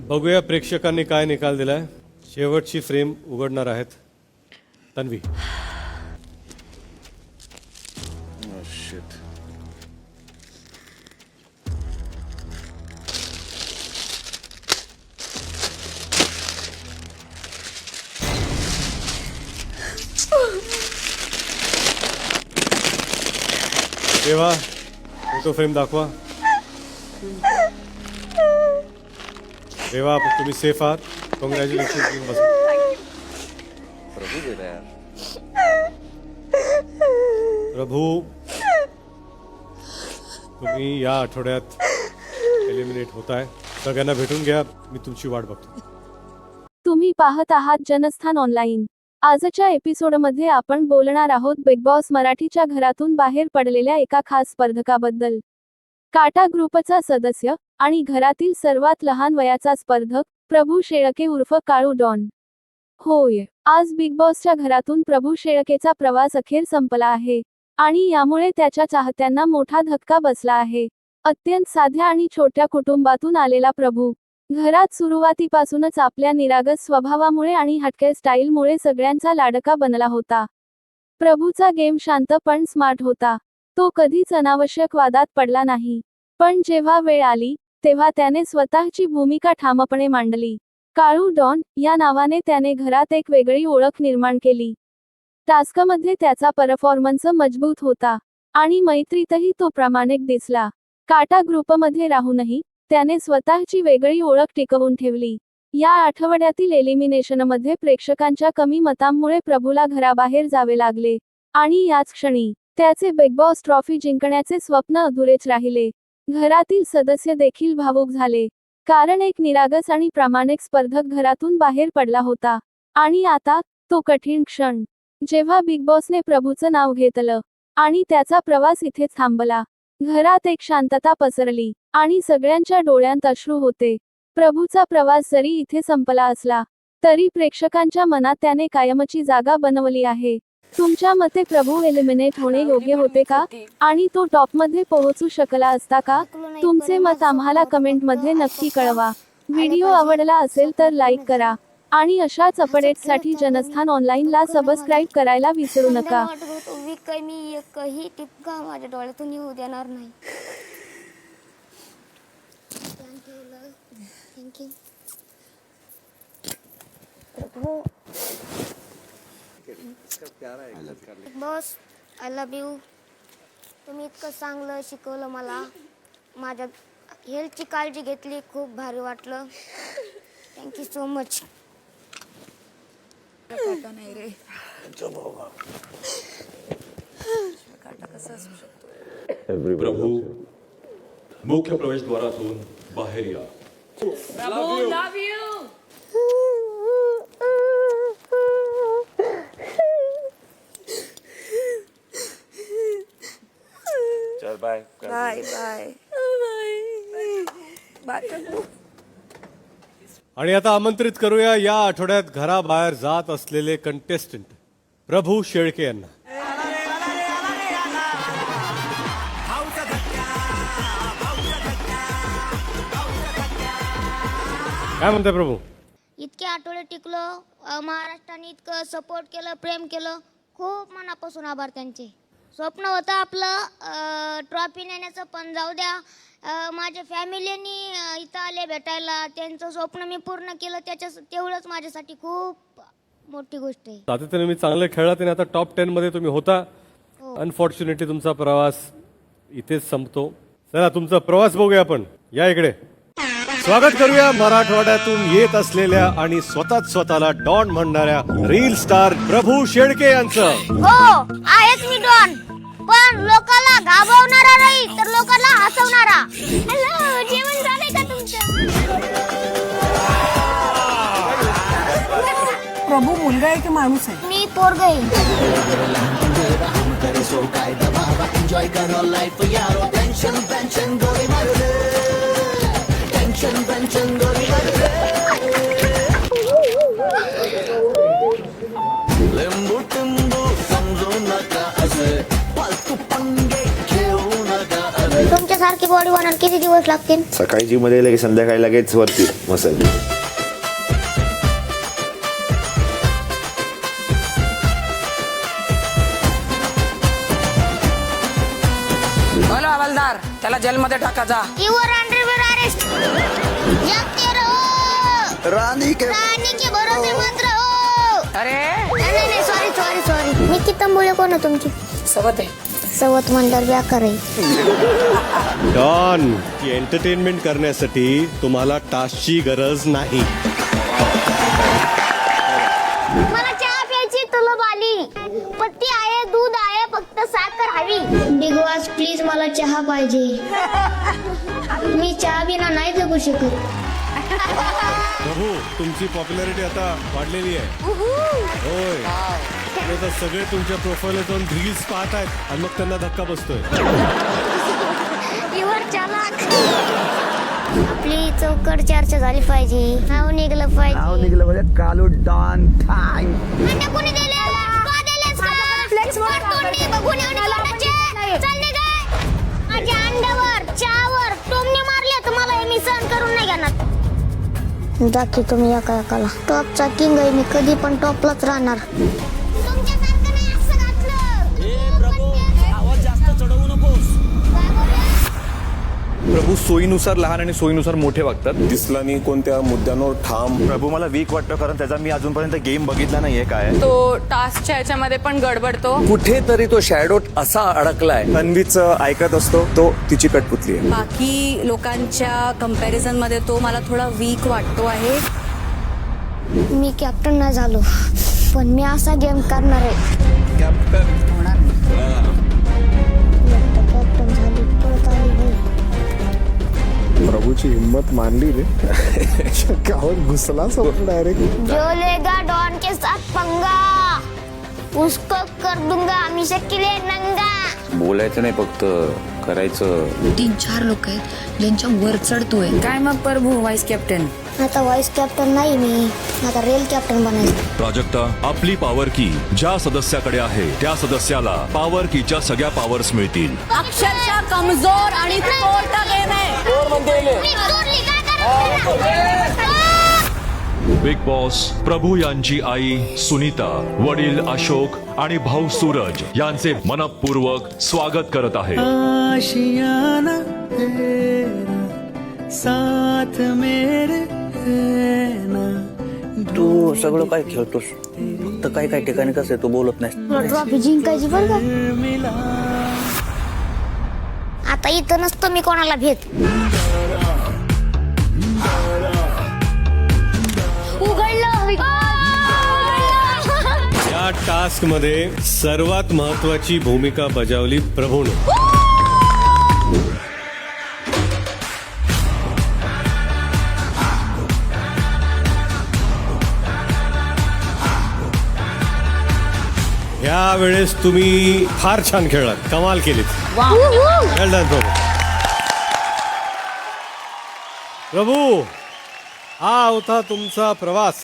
बघूया प्रेक्षकांनी काय निकाल दिलाय. शेवटची फ्रेम उघडणार आहेत तन्वी. देवा फोटो फ्रेम दाखवा. देवा तुम्ही सेफ आहात. कॉंग्रॅच्युलेशन. बस प्रभू दे यार. प्रभू तुम्ही या आठवड्यात एलिमिनेट होताय. सगळ्यांना भेटून घ्या. मी तुमची वाट बघतो. तुम्ही पाहत आहात जनस्थान ऑनलाईन. आजच्या एपिसोडमध्ये आपण बोलणार आहोत बिग बॉस मराठीच्या घरातून बाहेर पडलेल्या एका खास स्पर्धकाबद्दल. काटा ग्रुपचा सदस्य आणि घरातील सर्वात लहान वयाचा स्पर्धक प्रभू शेळके उर्फ काळू डॉन. होय, आज बिग बॉसच्या घरातून प्रभू शेळकेचा प्रवास अखेर संपला आहे आणि यामुळे त्याच्या चाहत्यांना मोठा धक्का बसला आहे. अत्यंत साध्या आणि छोट्या कुटुंबातून आलेला प्रभू घरात सुरुवातीपासूनच आपल्या निरागस स्वभावामुळे आणि हटके स्टाईलमुळे सगळ्यांचा लाडका बनला होता. प्रभूचा गेम शांत पण स्मार्ट होता. तो कधीच अनावश्यक वादात पडला नाही. पण जेव्हा वेळ आली तेव्हा त्याने स्वतःची भूमिका ठामपणे मांडली. काळू डॉन या नावाने त्याने घरात एक वेगळी ओळख निर्माण केली. टास्कमध्ये त्याचा परफॉर्मन्स मजबूत होता आणि मैत्रीतही तो प्रामाणिक दिसला. काटा ग्रुपमध्ये राहूनही त्याने स्वतःची वेगळी ओळख टिकवून ठेवली. या आठवड्यातील एलिमिनेशनमध्ये प्रेक्षकांच्या कमी मतांमुळे प्रभूला घराबाहेर जावे लागले आणि याच क्षणी त्याचे बिग बॉस ट्रॉफी जिंकण्याचे स्वप्न अधुरेच राहिले. घरातील सदस्य देखील भावुक झाले, कारण एक निरागस आणि प्रामाणिक स्पर्धक घरातून बाहेर पडला होता. आणि आता तो कठीण क्षण, जेव्हा बिग बॉसने प्रभूचं नाव घेतलं आणि त्याचा प्रवास इथेच थांबला. घरात एक शांतता पसरली आणि सगळ्यांच्या डोळ्यांत अश्रू होते. प्रभूचा प्रवास जरी इथे संपला असला तरी प्रेक्षकांच्या मनात त्याने कायमची जागा बनवली आहे. तुमच्या मते प्रभू एलिमिनेट होणे योग्य होते का आणि तो टॉपमध्ये पोहोचू शकला असता का? तुमचे मत आम्हाला कमेंटमध्ये नक्की कळवा. व्हिडिओ आवडला असेल तर लाईक करा आणि अशाच अपडेट्ससाठी जनस्थान ऑनलाईनला सबस्क्राईब करायला विसरू नका. मी एकही टिपका माझ्या डोळ्यातून येऊ देणार नाही. Thank you. Boss, I love you. तुम्ही इतकं चांगलं शिकवलं मला. माझ्या हेल्थची काळजी घेतली. खूप भारी वाटलं. Thank you so much. काटा नाही रे. काटा कसा असू शकतो? प्रभू मुख्य प्रवेशद्वारातून बाहेर या. प्रभू लव यू. चल बाय बाय बाय बाय. आणि आता आमंत्रित करूया या आठवड्यात घराबाहेर जात असलेले कंटेस्टंट प्रभू शेळके यांना. काय म्हणताय प्रभू? इतके आठवडे टिकलो. महाराष्ट्राने इतकं सपोर्ट केलं, प्रेम केलं. खूप मनापासून आभार त्यांचे. स्वप्न होतं आपलं ट्रॉफी नेण्याचं, पण जाऊ द्या. माझ्या फॅमिलीनी इथं आले भेटायला. त्यांचं स्वप्न मी पूर्ण केलं. तेवढंच माझ्यासाठी खूप मोठी गोष्ट आहे. सातत्याने मी चांगले खेळलात आणि आता टॉप 10 मध्ये तुम्ही होता. अनफॉर्च्युनेटली तुमचा प्रवास इथेच संपतो. चला तुमचा प्रवास बघूया आपण. या इकडे. स्वागत करूया मराठवाड्यातून येत असलेल्या आणि स्वतःला डॉन म्हणणाऱ्या रील स्टार प्रभू शेळके यांचं. हो, आहेच मी डॉन, पण लोकांना घाबरवणारा नाही तर लोकांना हसवणारा. हॅलो, जेवण झालंय का तुमचं? प्रभू मुलगा आहे की माणूस आहे? मी पोरग आहे. तुमच्यासाठी सारखी बॉडी बनायला किती दिवस लागतील? सकाळी जिम मध्ये गेलं की संध्याकाळी लगेच वरती मसल. बोलो हवालदार, त्याला जेलमध्ये टाका जा. Your underwear arrest. जगते रहो. रानी के भरोसे मत रहो. अरे नाही सॉरी. मी कितंबुळे कोण आहे तुमची? सवत आहे. सवत म्हणल्यावर व्याकार आहे. डॉन, की एंटरटेनमेंट करण्यासाठी तुम्हाला टास्कची गरज नाही. मला चहा प्यायची तलब आली. पत्ती आहे, दूध आहे, फक्त साखर हवी. बिग बॉस प्लीज मला चहा पाहिजे. मी चहा बिना नाही जगू शकत. प्रभू, तुमची पॉप्युलॅरिटी आता वाढलेली आहे. होय, आता सगळे तुमच्या प्रोफाईलला जाऊन रील्स पाहत आहेत आणि मग त्यांना धक्का बसतोय. युवर चालाक. आपली चौकट चर्चा झाली पाहिजे. नाव निघलं पाहिजे. कालू डॉन अंडे कोणी दिले? का दिलेस का? तोंडी बघून येऊन कोणाचे? चल निघ. माझ्या अंड्यावर, चहावर टोमणे मारले तर मला हे मी सहन करून नाही घेणार. दाखी तुम्ही एकाला टॉपचा किंग आहे मी. कधी पण टॉपलाच राहणार. तुमच्यासारखं नाही असं घातलं. आवाज जास्त चढवू नकोस. काय बोलला? प्रभू सोयीनुसार लहान आणि सोयीनुसार मोठे वागतात. दिसला नाही कोणत्या मुद्द्यांवर ठाम. प्रभू मला वीक वाटतो कारण त्याचा मी अजूनपर्यंत गेम बघितला नाहीये. काय तो टास्कच्या ह्याच्यामध्ये पण गडबडतो. कुठेतरी तो शॅडो असा अडकलाय. तन्वीचं ऐकत असतो, तो तिची कटपुतली आहे. बाकी लोकांच्या कंपॅरिझन मध्ये तो मला थोडा वीक वाटतो आहे. मी कॅप्टन नाही झालो पण मी असा गेम करणार आहे. कॅप्टन झाली पळत आली बाई. प्रभूची हिम्मत मानली रे. गावात घुसला डायरेक्ट. जो लेगा डॉन के साथ पंगा उसको कर दूंगा हमेशा के लिए नंगा. बोलायचं नाही, फक्त करायचं. 3-4 लोक आहेत ज्यांच्या वर चढतोय. काय मग प्रभू व्हाईस कॅप्टन? आता व्हाईस कॅप्टन नाही मी, आता रिअल कॅप्टन बनायचं. प्राजक्ता, आपली पॉवर की ज्या सदस्याकडे आहे त्या सदस्याला पॉवर कीच्या सगळ्या पॉवर्स मिळतील. अक्षरशः कमजोर आणि तोटा गेम आहे. मी सोडली काय करायचं? बिग बॉस प्रभू यांची आई सुनीता, वडील अशोक आणि भाऊ सूरज यांचे मनपूर्वक स्वागत करत आहे. आशियाना तेरा साथ मेरे है ना. तू सगळं काय खेळतोस, फक्त काय काय ठिकाणी कसं आहे तू बोलत नाही. तुला ट्रॉफी जिंकायची बरं का? आता इथं नसतं मी कोणाला भेट. या टास्क मध्ये सर्वात महत्वाची भूमिका बजावली प्रभूने. या वेळेस तुम्ही फार छान खेळलात, कमाल केलीत. Well done, प्रभू. प्रभू, हा होता तुमचा प्रवास.